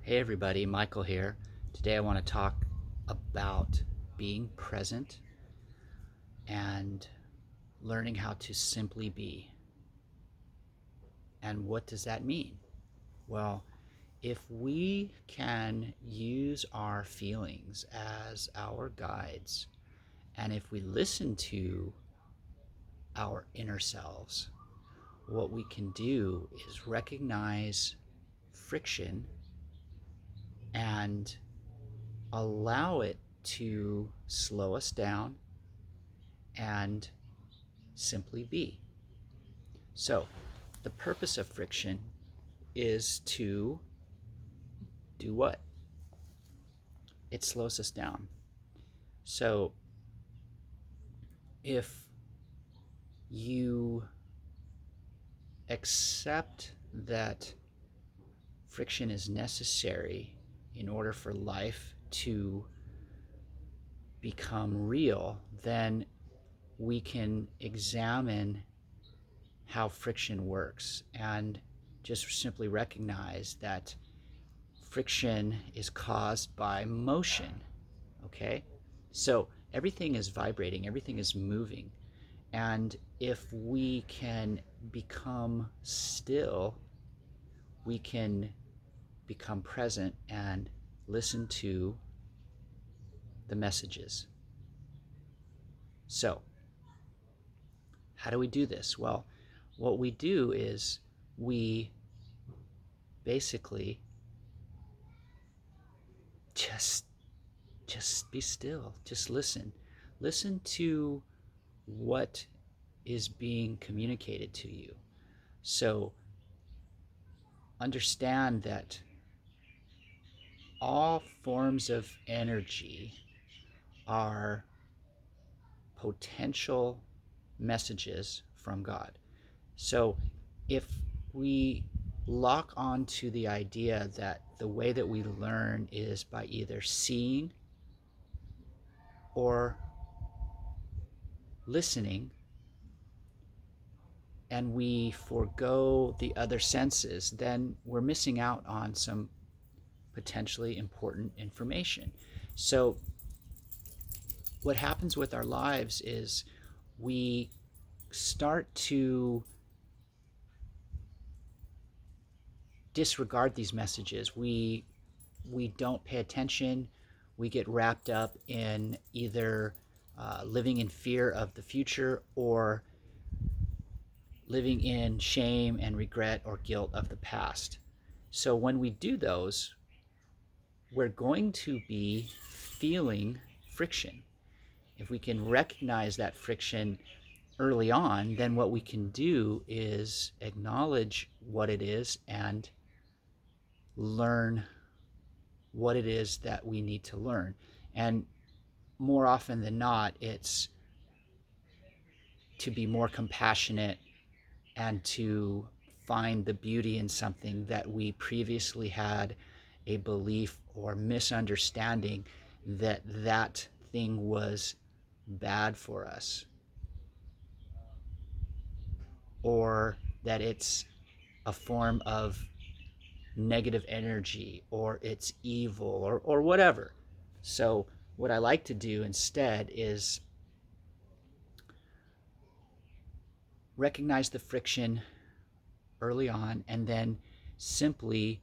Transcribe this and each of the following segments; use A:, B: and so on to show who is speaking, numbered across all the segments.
A: Hey everybody, Michael here. Today I want to talk about being present and learning how to simply be. And what does that mean? Well, if we can use our feelings as our guides, and if we listen to our inner selves, what we can do is recognize friction and allow it to slow us down and simply be. So, the purpose of friction is to do what? It slows us down. So, if you accept that friction is necessary in order for life to become real, then we can examine how friction works and just simply recognize that friction is caused by motion. Okay? So everything is vibrating, everything is moving. And if we can become still, we can become present and listen to the messages. So, how do we do this? Well, what we do is we basically just just be still, just listen. Listen to what is being communicated to you. So understand that all forms of energy are potential messages from God. So if we lock on to the idea that the way that we learn is by either seeing or listening, and we forego the other senses, then we're missing out on some potentially important information. So, what happens with our lives is we start to disregard these messages. We don't pay attention. We get wrapped up in either living in fear of the future or living in shame and regret or guilt of the past. So when we do those, we're going to be feeling friction. If we can recognize that friction early on, then what we can do is acknowledge what it is and learn what it is that we need to learn. And more often than not, it's to be more compassionate and to find the beauty in something that we previously had a belief or misunderstanding that that thing was bad for us, or that it's a form of negative energy, or it's evil, or whatever. So what I like to do instead is recognize the friction early on and then simply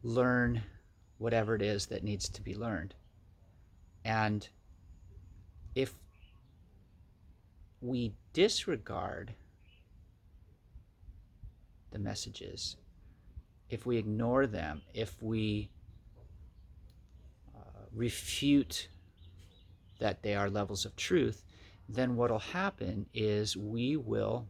A: learn whatever it is that needs to be learned. And if we disregard the messages, if we ignore them, if we refute that they are levels of truth, then what will happen is we will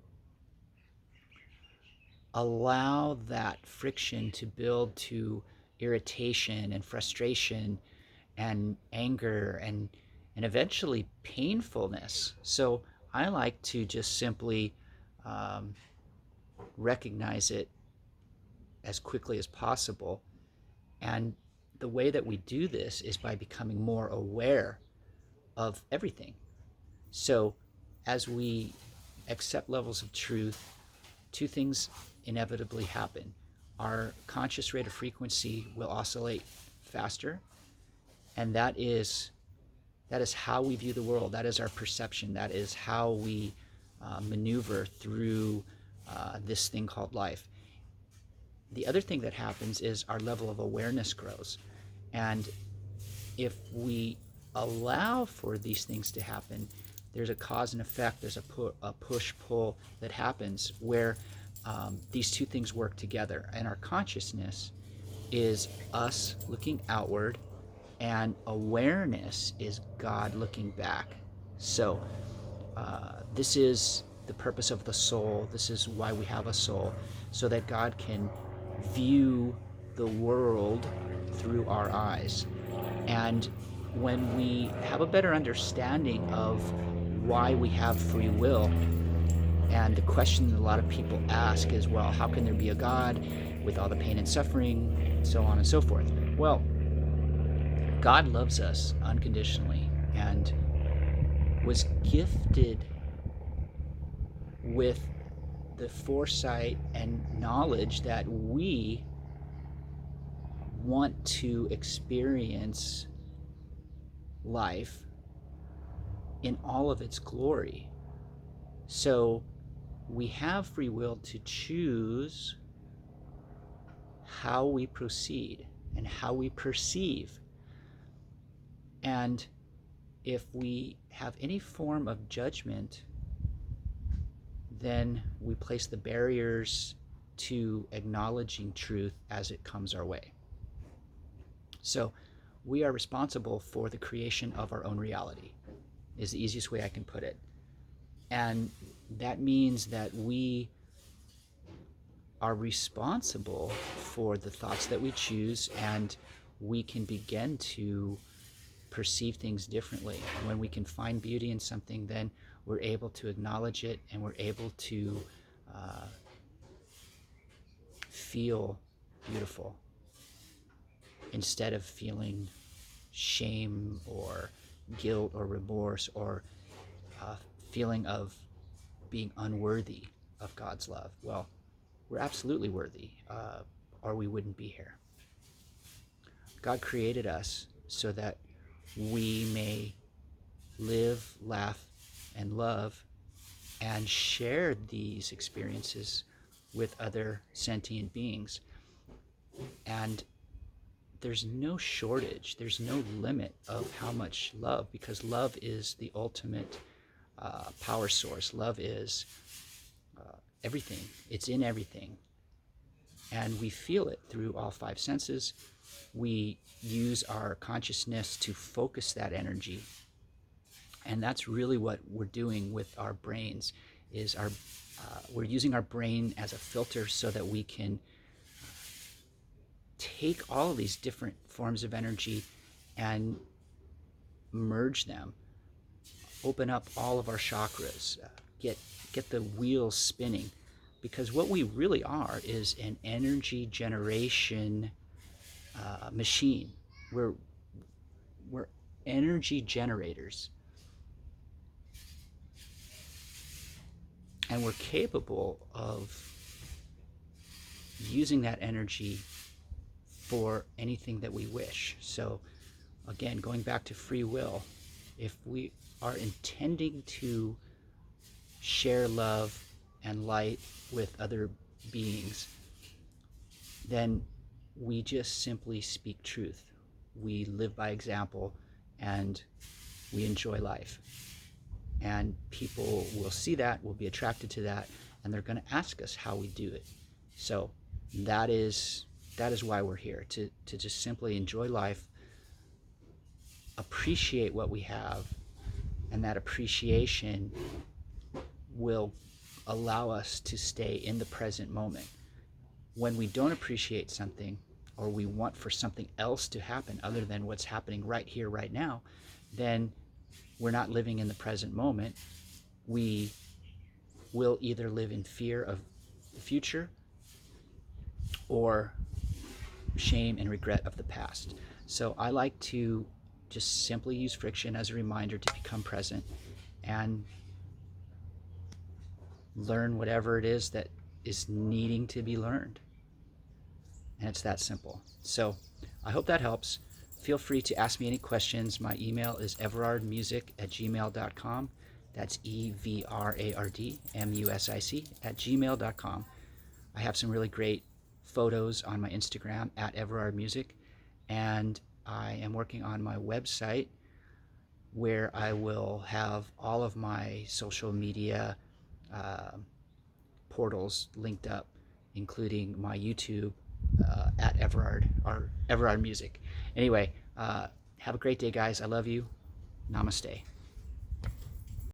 A: allow that friction to build to irritation and frustration and anger and eventually painfulness. So I like to just simply um, recognize it as quickly as possible. And the way that we do this is by becoming more aware of everything. So as we accept levels of truth, two things inevitably happen. our conscious rate of frequency will oscillate faster, and that is how we view the world. That is our perception. That is how we maneuver through this thing called life. The other thing that happens is our level of awareness grows. And if we allow for these things to happen, there's a cause and effect, there's a push-pull that happens where these two things work together. And our consciousness is us looking outward, and awareness is God looking back. So this is the purpose of the soul. This is why we have a soul, so that God can view the world through our eyes. And when we have a better understanding of why we have free will, and the question that a lot of people ask is, well, how can there be a God with all the pain and suffering, so on and so forth? Well, God loves us unconditionally and was gifted with the foresight and knowledge that we want to experience life in all of its glory. So we have free will to choose how we proceed and how we perceive. And if we have any form of judgment, then we place the barriers to acknowledging truth as it comes our way. So we are responsible for the creation of our own reality, is the easiest way I can put it. And that means that we are responsible for the thoughts that we choose, and we can begin to perceive things differently. When we can find beauty in something, then we're able to acknowledge it, and we're able to feel beautiful instead of feeling shame or guilt or remorse or feeling of being unworthy of God's love. Well, we're absolutely worthy, or we wouldn't be here. God created us so that we may live, laugh, and love, and share these experiences with other sentient beings. And there's no shortage, there's no limit of how much love, because love is the ultimate power source. Love is everything. It's in everything. And we feel it through all five senses. We use our consciousness to focus that energy. And that's really what we're doing with our brains, is we're using our brain as a filter so that we can take all of these different forms of energy and merge them, open up all of our chakras, get the wheels spinning, because what we really are is an energy generation machine. We're energy generators, and we're capable of using that energy for anything that we wish. So again, going back to free will, if we are intending to share love and light with other beings, then we just simply speak truth. We live by example, and we enjoy life. And people will see that, will be attracted to that, and they're going to ask us how we do it. So that is why we're here, to just simply enjoy life, appreciate what we have, and that appreciation will allow us to stay in the present moment. When we don't appreciate something, or we want for something else to happen other than what's happening right here, right now, then we're not living in the present moment. We will either live in fear of the future or shame and regret of the past. So I like to just simply use friction as a reminder to become present and learn whatever it is that is needing to be learned. and it's that simple. So I hope that helps. Feel free to ask me any questions. My email is everardmusic@gmail.com. That's EVRARDMUSIC@gmail.com. I have some really great photos on my Instagram @everardmusic, and I am working on my website where I will have all of my social media uh, portals linked up, including my YouTube @Everard or Everard Music. Anyway, have a great day, guys. I love you. Namaste.